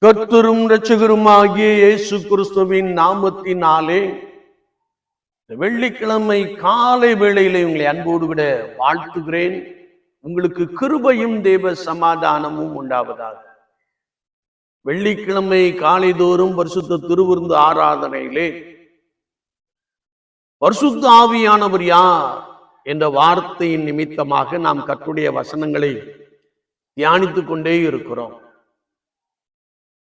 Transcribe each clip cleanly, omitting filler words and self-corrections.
கர்த்தரும் இரட்சகருமாகிய இயேசு கிறிஸ்துவின் நாமத்தினாலே வெள்ளிக்கிழமை காலை வேளையிலே உங்களை அன்போடு விட வாழ்த்துகிறேன். உங்களுக்கு கிருபையும் தேவ சமாதானமும் உண்டாவதாக. வெள்ளிக்கிழமை காலை தோறும் பரிசுத்த திருவிருந்து ஆராதனையிலே பரிசுத்த ஆவியானவர் யார் என்ற வார்த்தையின் நிமித்தமாக நாம் கர்த்தருடைய வசனங்களை தியானித்துக் கொண்டே இருக்கிறோம்.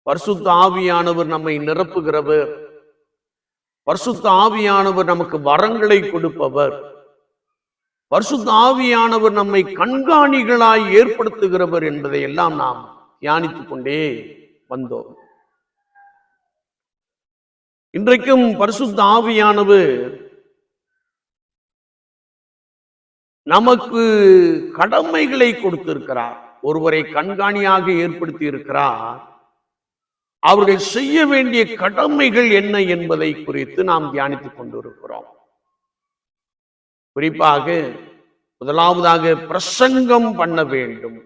பரிசுத்த ஆவியானவர் நம்மை நிரப்புகிறவர், பரிசுத்த ஆவியானவர் நமக்கு வரங்களை கொடுப்பவர், பரிசுத்த ஆவியானவர் நம்மை கண்காணிகளாய் ஏற்படுத்துகிறவர் என்பதை எல்லாம் நாம் தியானித்துக் கொண்டே வந்தோம். இன்றைக்கும் பரிசுத்த ஆவியானவர் நமக்கு கடமைகளை கொடுத்திருக்கிறார். ஒருவரை கண்காணியாக ஏற்படுத்தி இருக்கிறார். அவர்கள் செய்ய வேண்டிய கடமைகள் என்ன என்பதை குறித்து நாம் தியானித்துக் கொண்டிருக்கிறோம். குறிப்பாக முதலாவதாக பிரசங்கம் பண்ண வேண்டும்,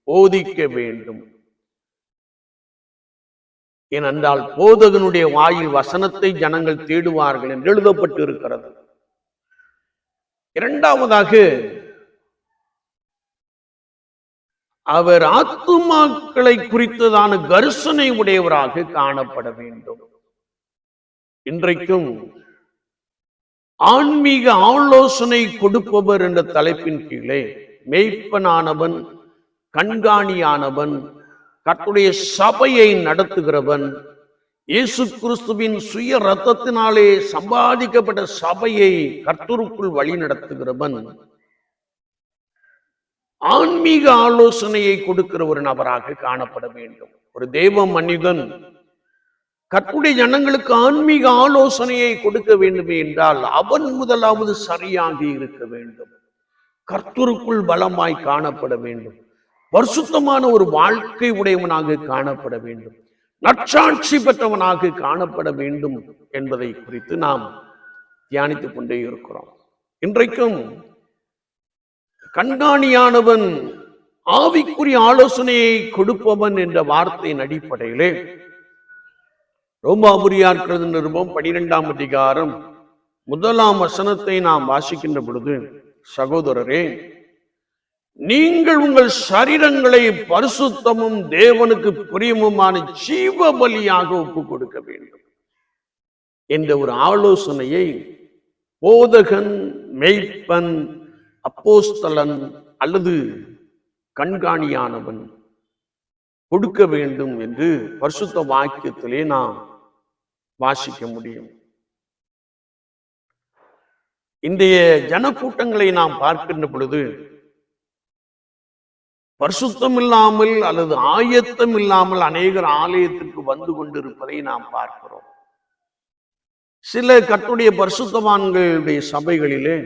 போதிக்க வேண்டும். ஏனென்றால் போதகனுடைய வாயில் வசனத்தை ஜனங்கள் தேடுவார்கள் என்று எழுதப்பட்டு இருக்கிறது. இரண்டாவதாக அவர் ஆத்துமாக்களை குறித்ததான கரிசனை உடையவராக காணப்பட வேண்டும். இன்றைக்கும் ஆன்மீக ஆலோசனை கொடுப்பவர் என்ற தலைப்பின் கீழே மேய்ப்பனானவன், கண்காணியானவன், கர்த்தருடைய சபையை நடத்துகிறவன், இயேசு கிறிஸ்துவின் சுய ரத்தத்தினாலே சம்பாதிக்கப்பட்ட சபையை கர்த்தருக்குள் வழி நடத்துகிறவன், ஆன்மீக ஆலோசனையை கொடுக்கிற ஒரு நபராக காணப்பட வேண்டும். ஒரு தேவ மனிதன் கர்த்தருடைய ஜனங்களுக்கு ஆன்மீக ஆலோசனையை கொடுக்க வேண்டும் என்றால் அவன் முதலாவது சரியாக இருக்க வேண்டும், கர்த்தருக்குள் பலமாய் காணப்பட வேண்டும், பரிசுத்தமான ஒரு வாழ்க்கை உடையவனாக காணப்பட வேண்டும், நற்சாட்சி பெற்றவனாக காணப்பட வேண்டும் என்பதை குறித்து நாம் தியானித்துக் கொண்டே இருக்கிறோம். இன்றைக்கும் கண்காணியானவன், ஆவிக்குரிய ஆலோசனையை கொடுப்பவன் என்ற வார்த்தையின் அடிப்படையிலே ரோமாபுரியார் நிருபம் 12ஆம் அதிகாரம் 1ஆம் வசனத்தை நாம் வாசிக்கின்ற பொழுது, சகோதரரே, நீங்கள் உங்கள் சரீரங்களை பரிசுத்தமும் தேவனுக்கு பிரியமுமான ஜீவ பலியாக ஒப்பு கொடுக்க வேண்டும் என்ற ஒரு ஆலோசனையை போதகன், மேய்ப்பன், அப்போஸ்தலன் அல்லது கண்காணியானவன் கொடுக்க வேண்டும் என்று பரிசுத்த வாக்கியத்திலே நாம் வாசிக்க முடியும். இன்றைய ஜனக்கூட்டங்களை நாம் பார்க்கின்ற பொழுது பரிசுத்தம் இல்லாமல் அல்லது ஆயத்தம் இல்லாமல் அநேகர் ஆலயத்திற்கு வந்து கொண்டிருப்பதை நாம் பார்க்கிறோம். சில கர்த்தருடைய பரிசுத்தவான்களுடைய சபைகளிலே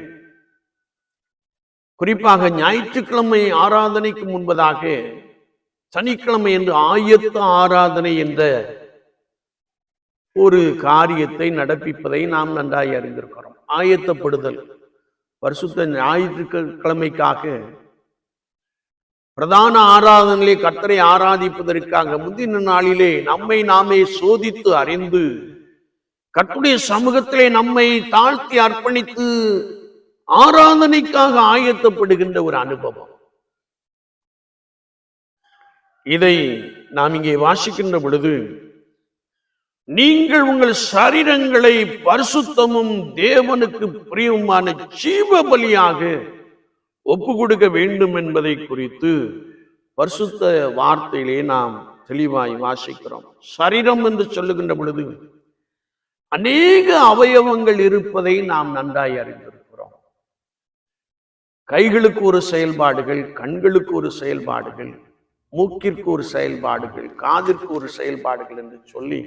குறிப்பாக ஞாயிற்றுக்கிழமை ஆராதனைக்கு முன்பதாக சனிக்கிழமை என்று ஆயத்த ஆராதனை என்ற ஒரு காரியத்தை நடப்பிப்பதை நாம் நன்றாய் அறிந்திருக்கிறோம். ஆயத்தப்படுதல், பரிசுத்த ஞாயிற்றுக்கிழமைக்காக பிரதான ஆராதனையிலே கர்த்தரை ஆராதிப்பதற்காக முந்தின நாளிலே நம்மை நாமே சோதித்து அறிந்து கர்த்தருடைய சமூகத்திலே நம்மை தாழ்த்தி அர்ப்பணித்து ஆராதனைக்காக ஆயத்தப்படுகின்ற ஒரு அனுபவம். இதை நாம் இங்கே வாசிக்கின்ற பொழுது, நீங்கள் உங்கள் சரீரங்களை பரிசுத்தமும் தேவனுக்கு பிரியமான ஜீவ பலியாக ஒப்பு கொடுக்க வேண்டும் என்பதை குறித்து பரிசுத்த வார்த்தையிலே நாம் தெளிவாய் வாசிக்கிறோம். சரீரம் என்று சொல்லுகின்ற பொழுது அநேக அவயவங்கள் இருப்பதை நாம் நன்றாய் அறிந்திருக்கிறோம். கைகளுக்கு ஒரு செயல்பாடுகள், கண்களுக்கு ஒரு செயல்பாடுகள், மூக்கிற்கு ஒரு செயல்பாடுகள், காதிற்கு ஒரு செயல்பாடுகள் என்று சொல்லி,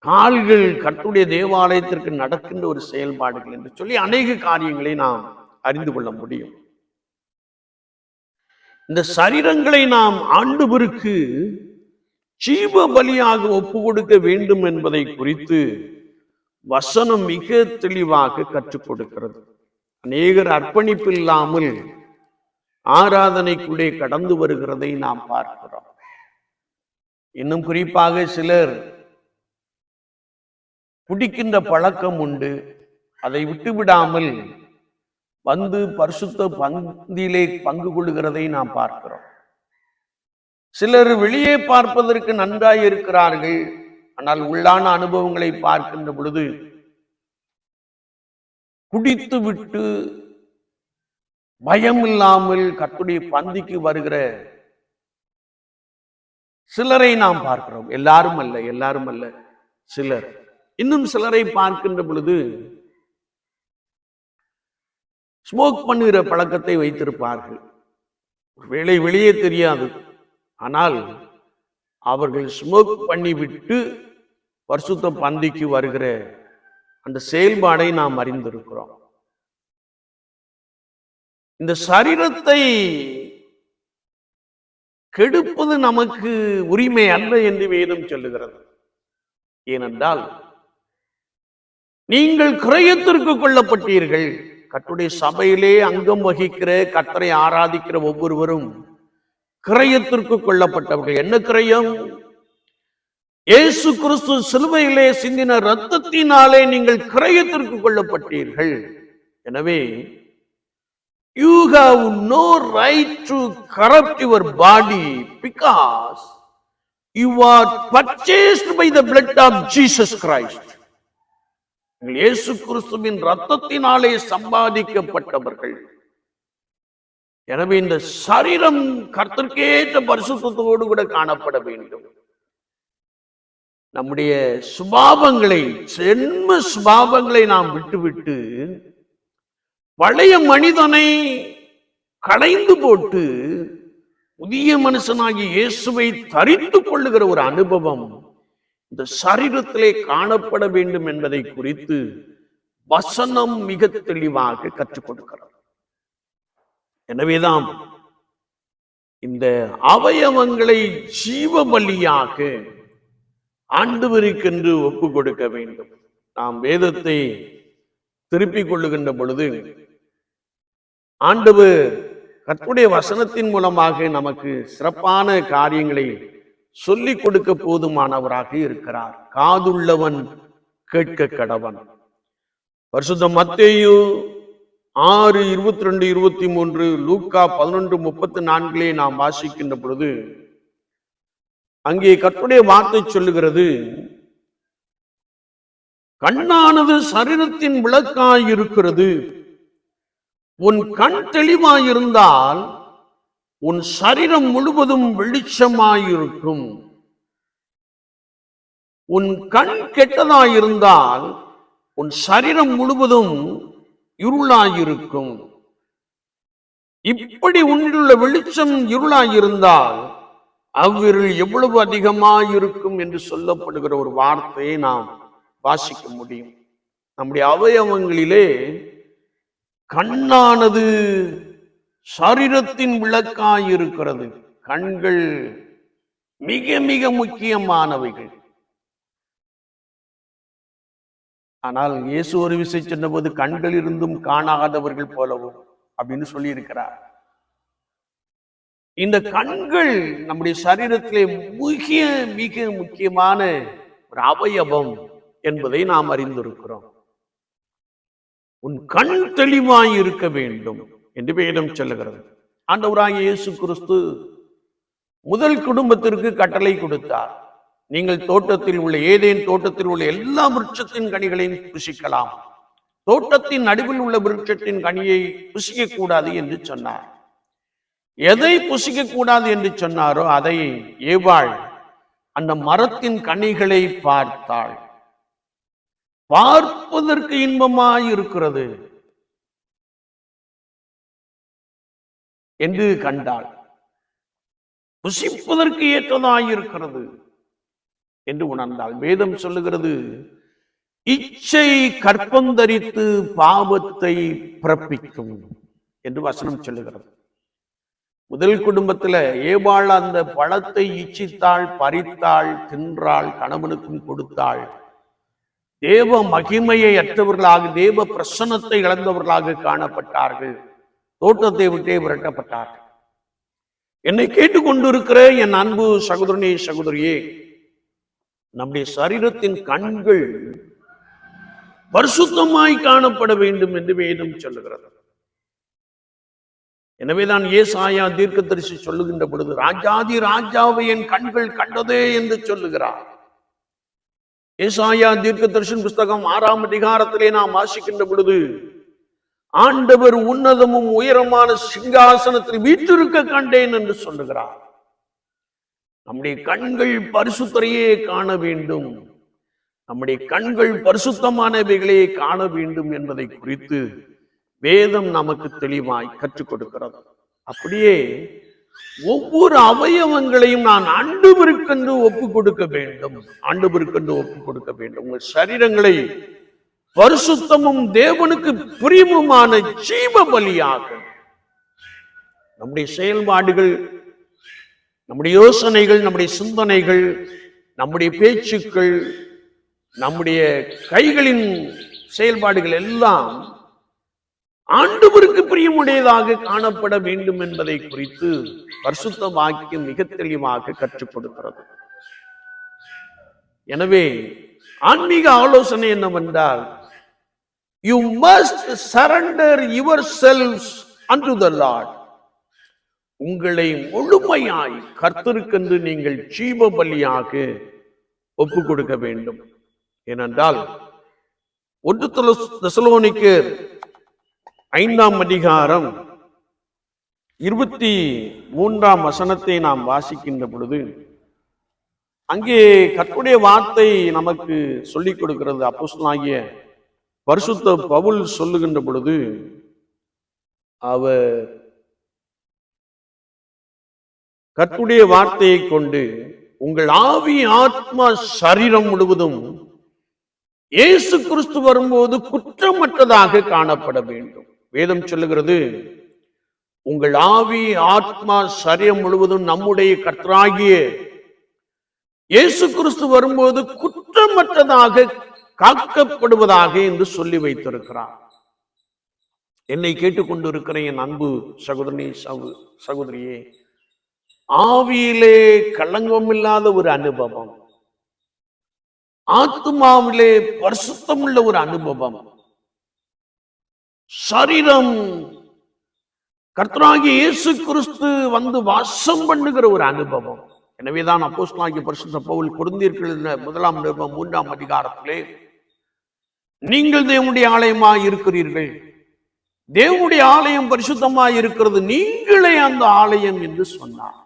கால்கள் கர்த்தருடைய தேவாலயத்திற்கு நடக்கின்ற ஒரு செயல்பாடுகள் என்று சொல்லி அநேக காரியங்களை நாம் அறிந்து கொள்ள முடியும். இந்த சரீரங்களை நாம் ஆண்டவருக்கு ஜீவ பலியாக ஒப்பு கொடுக்க வேண்டும் என்பதை குறித்து வசனம் மிக தெளிவாக கற்றுக் கொடுக்கிறது. அநேகர் அர்ப்பணிப்பு இல்லாமல் ஆராதனைக்குள்ளே கடந்து வருகிறதை நாம் பார்க்கிறோம். இன்னும் குறிப்பாக சிலர் குடிக்கின்ற பழக்கம் உண்டு. அதை விட்டு விடாமல் வந்து பரிசுத்த பந்தியிலே பங்கு கொள்கிறதை நாம் பார்க்கிறோம். சிலர் வெளியே பார்ப்பதற்கு நன்றாய் இருக்கிறார்கள், ஆனால் உள்ளான அனுபவங்களை பார்க்கின்ற பொழுது குடித்து விட்டு பயம் இல்லாமல் கர்த்தருடைய பந்திக்கு வருகிற சிலரை நாம் பார்க்கிறோம். எல்லாரும் அல்ல, சிலர். இன்னும் சிலரை பார்க்கின்ற பொழுது ஸ்மோக் பண்ணுகிற பழக்கத்தை வைத்திருப்பார்கள். ஒருவேளை வெளியே தெரியாது, ஆனால் அவர்கள் ஸ்மோக் பண்ணிவிட்டு பரிசுத்த பந்திக்கு வருகிற அந்த செயல்பாடை நாம் அறிந்திருக்கிறோம். இந்த சரீரத்தை கெடுப்பது நமக்கு உரிமை அல்ல என்று வேதம் சொல்லுகிறது. ஏனென்றால் நீங்கள் கிரயத்திற்கு கொள்ளப்பட்டீர்கள். கர்த்தருடைய சபையிலே அங்கம் வகிக்கிற, கர்த்தரை ஆராதிக்கிற ஒவ்வொருவரும் கிரயத்திற்கு கொள்ளப்பட்டவர்கள். என்ன கிரயம்? இயேசு கிறிஸ்து சிலுவையிலே சிந்தின இரத்தத்தினாலே நீங்கள் கிரயத்திற்கு கொள்ளப்பட்டீர்கள். எனவே you have no right to corrupt your body because you are purchased by the blood of Jesus Christ. இயேசு கிறிஸ்துவின் இரத்தத்தினாலே சம்பாதிக்கப்பட்டவர்கள். எனவே இந்த சரீரம் கர்த்தருக்கேற்ற பரிசுத்தத்தோடு கூட காணப்பட வேண்டும். நம்முடைய சுபாவங்களை, ஜென்ம சுபாவங்களை நாம் விட்டுவிட்டு பழைய மனிதனை களைந்து போட்டு புதிய மனுஷனாகி இயேசுவை தரித்துக் கொள்ளுகிற ஒரு அனுபவம் இந்த சரீரத்திலே காணப்பட வேண்டும் என்பதை குறித்து வசனம் மிக தெளிவாக கற்றுக் கொடுக்கிறது. எனவேதான் இந்த அவயவங்களை ஜீவ பலியாக ஆண்டவருக்கென்று ஒப்பு கொடுக்க வேண்டும். நாம் வேதத்தை திருப்பிக் கொள்ளுகின்ற பொழுது ஆண்டவர் கர்த்தருடைய வசனத்தின் மூலமாக நமக்கு சிறப்பான காரியங்களை சொல்லிக் கொடுக்க போதுமானவராக இருக்கிறார். காதுள்ளவன் கேட்க கடவன். பரிசுத்த மத்தேயு 6:22-23, லூக்கா 11:34 நாம் வாசிக்கின்ற பொழுது அங்கே கர்த்தருடைய வார்த்தை சொல்லுகிறது, கண்ணானது சரீரத்தின் விளக்காய் இருக்கிறது. உன் கண் தெளிவாயிருந்தால் உன் சரீரம் முழுவதும் வெளிச்சமாயிருக்கும். உன் கண் கெட்டதாயிருந்தால் உன் சரீரம் முழுவதும் இருளாயிருக்கும். இப்படி உன்னிலுள்ள வெளிச்சம் இருளாயிருந்தால் அவ்விருள் எவ்வளவு அதிகமாயிருக்கும் என்று சொல்லப்படுகிற ஒரு வார்த்தையை நாம் வாசிக்க முடியும். நம்முடைய அவயவங்களிலே கண்ணானது சரீரத்தின் விளக்காயிருக்கிறது. கண்கள் மிக மிக முக்கியமானவைகள். ஆனால் இயேசு ஒரு விஷயம் சொன்னபோது கண்கள் இருந்தும் காணாதவர்கள் போலவும் அப்படின்னு சொல்லி இருக்கிறார். இந்த கண்கள் நம்முடைய சரீரத்திலே மிக மிக முக்கியமான ஒரு அவயவம் என்பதை நாம் அறிந்திருக்கிறோம். உன் கண் தெளிவாய் இருக்க வேண்டும் என்று வேதம் சொல்லுகிறது. ஆண்டவராகிய இயேசு கிறிஸ்து முதல் குடும்பத்திற்கு கட்டளை கொடுத்தார். நீங்கள் தோட்டத்தில் உள்ள ஏதேன் தோட்டத்தில் உள்ள எல்லா விருட்சத்தின் கனிகளையும் புசிக்கலாம், தோட்டத்தின் நடுவில் உள்ள விருட்சத்தின் கனியை புசிக்க கூடாது என்று சொன்னார். எதை புசிக்க கூடாது என்று சொன்னாரோ அதை ஏவாள் அந்த மரத்தின் கனிகளை பார்த்தாள். பார்ப்பதற்கு இன்பமாய் இருக்கிறது என்று கண்டாள். புசிப்பதற்கு ஏற்றதாயிருக்கிறது என்று உணர்ந்தாள். வேதம் சொல்லுகிறது, இச்சை கற்பந்தரித்து பாவத்தை பிறப்பிக்கும் என்று வசனம் சொல்லுகிறது. முதல் குடும்பத்துல ஏவாள் அந்த பழத்தை இச்சித்தாள், பறித்தாள், தின்றாள், கணவனுக்கும் கொடுத்தாள். தேவ மகிமையை அற்றவர்களாக, தேவ பிரசன்னத்தை இழந்தவர்களாக காணப்பட்டார்கள். தோட்டத்தை விட்டே விரட்டப்பட்டார்கள். என்னை கேட்டுக்கொண்டிருக்கிற என் அன்பு சகோதரனே சகோதரியே, நம்முடைய சரீரத்தின் கண்கள் பரிசுத்தமாய் காணப்பட வேண்டும் என்று வேதம் சொல்லுகிறது. எனவேதான் ஏசாயா தீர்க்கதரிசி சொல்லுகின்ற பொழுது, ராஜாதி ராஜாவை என் கண்கள் கண்டதே என்று சொல்லுகிறார். ஏசாயா தீர்க்கதரிசன புஸ்தகம் 6ஆம் அதிகாரத்திலே நாம் வாசிக்கின்ற பொழுது, ஆண்டவர் உன்னதமும் உயரமான சிங்காசனத்தில் வீற்றிருக்க கண்டேன் என்று சொல்லுகிறார். நம்முடைய கண்கள் பரிசுத்தரையே காண வேண்டும், நம்முடைய கண்கள் பரிசுத்தமானவைகளே காண வேண்டும் என்பதை குறித்து வேதம் நமக்கு தெளிவாய் கற்றுக் கொடுக்கிறது. அப்படியே ஒவ்வொரு அவயவங்களையும் நான் ஆண்டவருக்கென்று ஒப்பு கொடுக்க வேண்டும், ஆண்டவருக்கென்று ஒப்பு கொடுக்க வேண்டும். உங்கள் சரீரங்களை பரிசுத்தமும் தேவனுக்கு பிரியமுமான ஜீவ பலியாக, நம்முடைய செயல்பாடுகள், நம்முடைய யோசனைகள், நம்முடைய சிந்தனைகள், நம்முடைய பேச்சுக்கள், நம்முடைய கைகளின் செயல்பாடுகள் எல்லாம் ஆண்டவருக்கு பிரியமுடையதாக காணப்பட வேண்டும் என்பதை குறித்து பரிசுத்த வாக்கியம் மிக தெளிவாக கற்றுக் கொடுக்கிறது. எனவே ஆன்மீக ஆலோசனை என்னவென்றால், you must surrender yourselves unto the Lord. உங்களை முழுமையாய் கர்த்தருக்கென்று நீங்கள் ஜீவ பலியாக ஒப்பு கொடுக்க வேண்டும். ஏனென்றால் 1 தெசலோனிக்கேயர் 5ஆம் அதிகாரம் 23ஆம் வசனத்தை நாம் வாசிக்கின்ற பொழுது, அங்கே கர்த்தருடைய வார்த்தை நமக்கு சொல்லிக் கொடுக்கிறது. அப்போஸ்தலனாகிய பரிசுத்த பவுல் சொல்லுகின்ற பொழுது, அவர் கர்த்தருடைய வார்த்தையை கொண்டு உங்கள் ஆவி ஆத்மா சரீரம் முழுவதும் இயேசு கிறிஸ்து வரும்போது குற்றமற்றதாக காணப்பட வேண்டும். வேதம் சொல்லுகிறது, உங்கள் ஆவி ஆத்மா சரீரம் முழுவதும் நம்முடைய கர்த்தராகிய இயேசு கிறிஸ்து வரும்போது குற்றமற்றதாக காக்கப்படுவதாக என்று சொல்லி வைத்திருக்கிறார். என்னை கேட்டுக்கொண்டிருக்கிற என் அன்பு சகோதரனே சகோதரியே, ஆவியிலே களங்கமில்லாத ஒரு அனுபவம், ஆத்மாவிலே பரிசுத்தமுள்ள ஒரு அனுபவம், சரீரம் கர்த்தராகிய இயேசு கிறிஸ்து வந்து வாசம் பண்ணுகிற ஒரு அனுபவம். எனவேதான் அப்போஸ்தலனாகிய பரிசுத்த பவுல் கொரிந்தியர்கள் 1ஆம் நிருபம் 3ஆம் அதிகாரத்திலே, நீங்கள் தேவனுடைய ஆலயமாய் இருக்கிறீர்கள், தேவனுடைய ஆலயம் பரிசுத்தமாய் இருக்கிறது, நீங்களே அந்த ஆலயம் என்று சொன்னார்.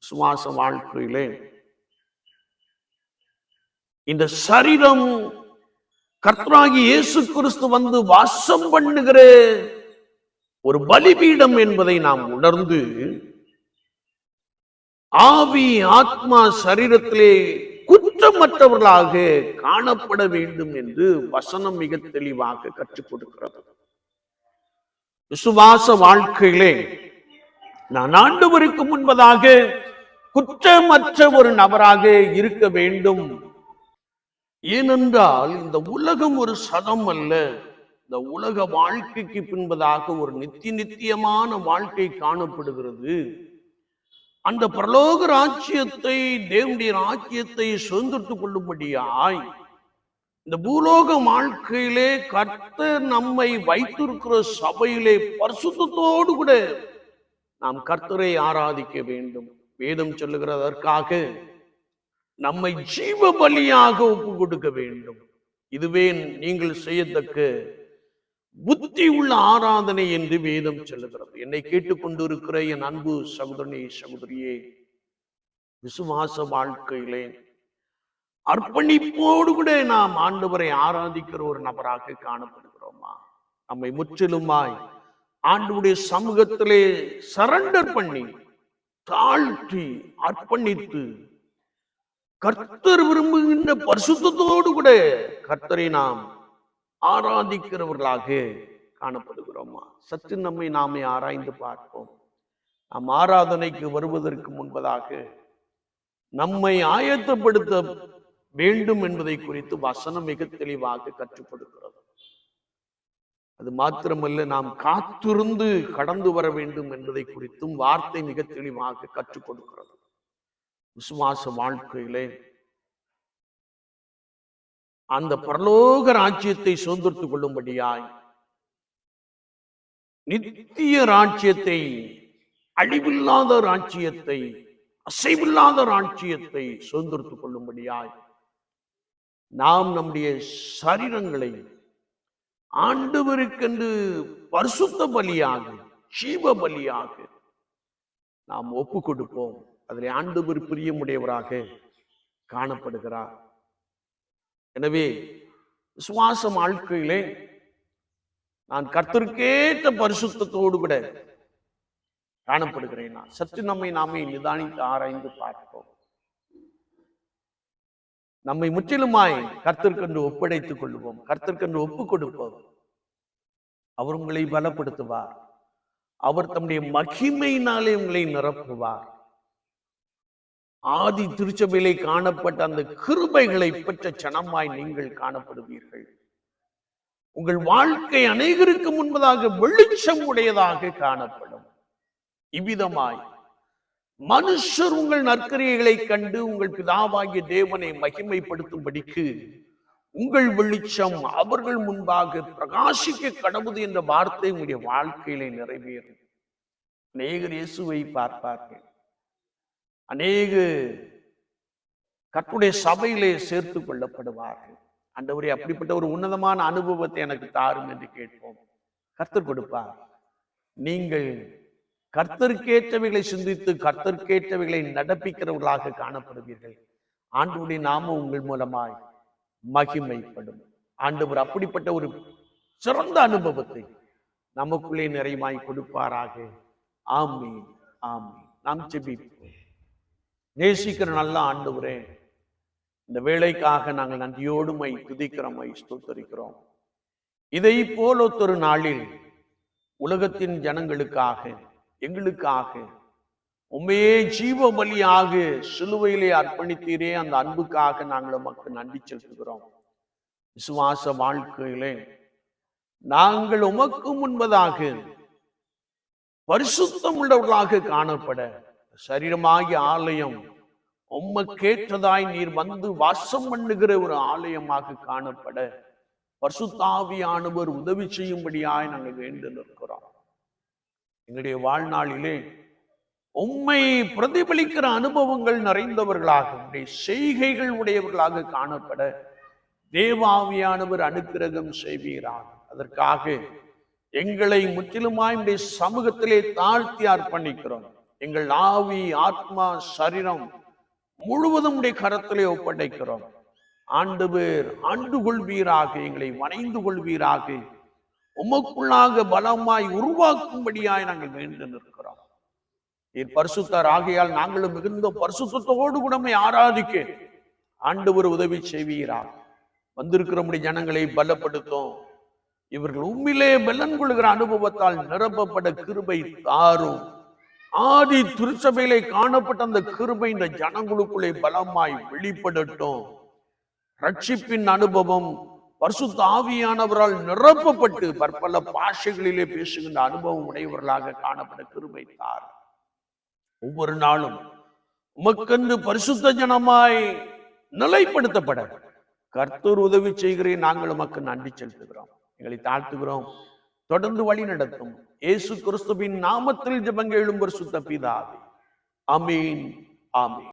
சுவாச வாழ்க்கையிலே இந்த சரீரம் கர்த்தராகிய இயேசு கிறிஸ்து வந்து வாசம் பண்ணுகிற ஒரு பலிபீடம் என்பதை நாம் உணர்ந்து, ஆவி ஆத்மா சரீரத்திலே குற்றமற்றவர்களாக காணப்பட வேண்டும் என்று வசனம் மிக தெளிவாக கற்றுக் கொடுக்கிறது. விசுவாச வாழ்க்கையிலே நான் ஆண்டவருக்கு முன்பதாக குற்றமற்ற ஒரு நபராக இருக்க வேண்டும். ஏனென்றால் இந்த உலகம் ஒரு சதம் அல்ல. இந்த உலக வாழ்க்கைக்கு பின்பதாக ஒரு நித்தியமான வாழ்க்கை காணப்படுகிறது. அந்த பரலோக ராஜ்யத்தை, தேவனுடைய ராஜ்யத்தை சுதந்திரத்துக் கொள்ளும்படியாய் இந்த பூலோக வாழ்க்கையிலே கர்த்தர் நம்மை வைத்திருக்கிற சபையிலே பரிசுத்தத்தோடு கூட நாம் கர்த்தரை ஆராதிக்க வேண்டும். வேதம் சொல்லுகிறதற்காக நம்மை ஜீவ பலியாக ஒப்பு கொடுக்க வேண்டும். இதுவே நீங்கள் செய்யத்தக்க புத்தி உள்ள ஆராதனை என்று வேதம் சொல்லுகிறது. என்னை கேட்டுக்கொண்டிருக்கிற என் அன்பு சகோதரனே சகோதரியே, விசுவாச வாழ்க்கையிலே அர்ப்பணிப்போடு கூட நாம் ஆண்டவரை ஆராதிக்கிற ஒரு நபராக காணப்படுகிறோமா? நம்மை முற்றிலுமாய் ஆண்டவருடைய சமூகத்திலே சரண்டர் பண்ணி, தாழ்த்தி, அர்ப்பணித்து கர்த்தர் விரும்புகின்ற பரிசுத்தத்தோடு கூட கர்த்தரை நாம் ஆராதிக்கிறவர்களாக காணப்படுகிறோமா? சற்று நம்மை நாமே ஆராய்ந்து பார்ப்போம். நாம் ஆராதனைக்கு வருவதற்கு முன்பதாக நம்மை ஆயத்தப்படுத்த வேண்டும் என்பதை குறித்து வசனம் மிக தெளிவாக கற்றுக் கொடுக்கிறது. அது மாத்திரமல்ல, நாம் காத்திருந்து கடந்து வர வேண்டும் என்பதை குறித்தும் வார்த்தை மிக தெளிவாக கற்றுக் கொடுக்கிறது. விசுவாச வாழ்க்கையிலே அந்த பரலோக ராஜ்யத்தை சுதந்திரத்துக் கொள்ளும்படியாய், நித்திய ராஜ்யத்தை, அழிவில்லாத ராஜ்யத்தை, அசைவில்லாத ராஜ்யத்தை சுதந்திரத்துக் கொள்ளும்படியாய் நாம் நம்முடைய சரீரங்களை ஆண்டவருக்கென்று பரிசுத்த பலியாக, ஜீவ பலியாக நாம் ஒப்பு கொடுப்போம். அதில் ஆண்டவர் பிரியமுடையவராக காணப்படுகிறார். எனவே விசுவாச வாழ்க்கையிலே நான் கர்த்தருக்கேற்ற பரிசுத்தத்தோடு கூட காணப்படுகிறேன். சற்று நம்மை நாமே நிதானித்து ஆராய்ந்து பார்ப்போம். நம்மை முற்றிலுமாய் கர்த்தருக்கென்று ஒப்படைத்துக் கொள்வோம், கர்த்தருக்கென்று ஒப்பு கொடுப்போம். அவர் உங்களை பலப்படுத்துவார். அவர் தம்முடைய மகிமையினாலே உங்களை நிரப்புவார். ஆதி திருச்சபையிலே காணப்பட்ட அந்த கிருபைகளை பெற்ற சனமாய் நீங்கள் காணப்படுவீர்கள். உங்கள் வாழ்க்கை அநேகருக்கு முன்பதாக வெளிச்சம் உடையதாக காணப்படும். இவ்விதமாய் மனுஷர் உங்கள் நற்கிரியைகளை கண்டு உங்கள் பிதாவாகிய தேவனை மகிமைப்படுத்தும்படிக்கு உங்கள் வெளிச்சம் அவர்கள் முன்பாக பிரகாசிக்க கடவுது என்ற வார்த்தை உங்களுடைய வாழ்க்கையிலே நிறைவேறும். அநேகர் இயேசுவை பார்ப்பார்கள். அநேக கர்த்தருடைய சபையிலே சேர்த்துக் கொள்ளப்படுவார்கள். ஆண்டவரே, அப்படிப்பட்ட ஒரு உன்னதமான அனுபவத்தை எனக்கு தாரும் என்று கேட்போம். கர்த்தர் கொடுப்பார். நீங்கள் கர்த்தருக்கேற்றவைகளை சிந்தித்து கர்த்தருக்கேற்றவைகளை நடப்பிக்கிறவர்களாக காணப்படுவீர்கள். ஆண்டவருடைய நாமம் உங்கள் மூலமாய் மகிமைப்படும். ஆண்டவர் அப்படிப்பட்ட ஒரு சிறந்த அனுபவத்தை நமக்குள்ளே நிறைவாய் கொடுப்பாராக. ஆமீன், ஆமீன். நாம் ஜெபிப்போம். நேசிக்கிற நல்ல ஆண்டவரே, இந்த வேளைக்காக நாங்கள் நன்றியோடு மை துதிக்கிறோம், ஸ்தோத்தரிக்கிறோம். இதை போலொத்தொரு நாளில் உலகத்தின் ஜனங்களுக்காக, எங்களுக்காக உண்மையே ஜீவ பலியாக சிலுவையிலே அர்ப்பணித்தீரே, அந்த அன்புக்காக நாங்கள் உமக்கு நன்றி செலுத்துகிறோம். விசுவாச வாழ்க்கையிலே நாங்கள் உமக்கு முன்பதாக பரிசுத்தம் உள்ளவர்களாக காணப்பட, சரீரமாகிய ஆலயம் உமக்கேற்றதாய் நீர் வந்து வாசம் பண்ணுகிற ஒரு ஆலயமாக காணப்பட பரிசுத்த ஆவியானவர் உதவி செய்யும்படியாய் நாங்கள் வேண்டு நிற்கிறோம். எங்களுடைய வாழ்நாளிலே உம்மை பிரதிபலிக்கிற அனுபவங்கள் நிறைந்தவர்களாக, உடைய செய்கைகள் உடையவர்களாக காணப்பட தேவாவியானவர் அனுக்கிரகம் செய்வீராக. அதற்காக எங்களை முற்றிலுமாய் உடைய சமூகத்திலே தாழ்த்தி அர்ப்பணிக்கிறோம். எங்கள் ஆவி, ஆத்மா, சரீரம் முழுவதும் உடைய கரத்திலே ஒப்படைக்கிறோம். ஆண்டவர் ஆண்டு கொள்வீராக, எங்களை வணைந்து கொள்வீராக, உமக்குள்ளாக பலமாய் உருவாக்கும்படியாய் நாங்கள் வேண்டு நிற்கிறோம். பரிசுத்தர் ஆகையால் நாங்களும் மிகுந்த பரிசுத்தத்தோடு கூட ஆராதிக்க ஆண்டவர் உதவி செய்வீராக. வந்திருக்கிற ஜனங்களை பலப்படுத்தும். இவர்கள் உண்மையிலே பலன் கொள்கிற அனுபவத்தால் நிரப்பப்பட கிருபை தாரும். ஆதி திருச்சபையிலே காணப்பட்ட அந்த கிருபை இந்த ஜனங்களுக்குள்ளே பலமாய் வெளிப்படட்டும். ரட்சிப்பின் அனுபவம் பரிசுத்த ஆவியானவரால் நிரப்பப்பட்டு பற்பல பாஷைகளிலே பேசுகின்ற அனுபவம் உடையவர்களாக காணப்பட கிருபை தார். ஒவ்வொரு நாளும் உமக்கென்று பரிசுத்த ஜனமாய் நிலைப்படுத்தப்பட கர்த்தர் உதவி செய்கிறேன். நாங்கள் உமக்கு நன்றி செலுத்துகிறோம், எங்களை தாழ்த்துகிறோம். தொடர்ந்து வழி நடத்தும். இயேசு கிறிஸ்துவின் நாமத்தில் ஜெபங்கள் எழும் பரிசுத்த பிதாவே. ஆமீன், ஆமீன்.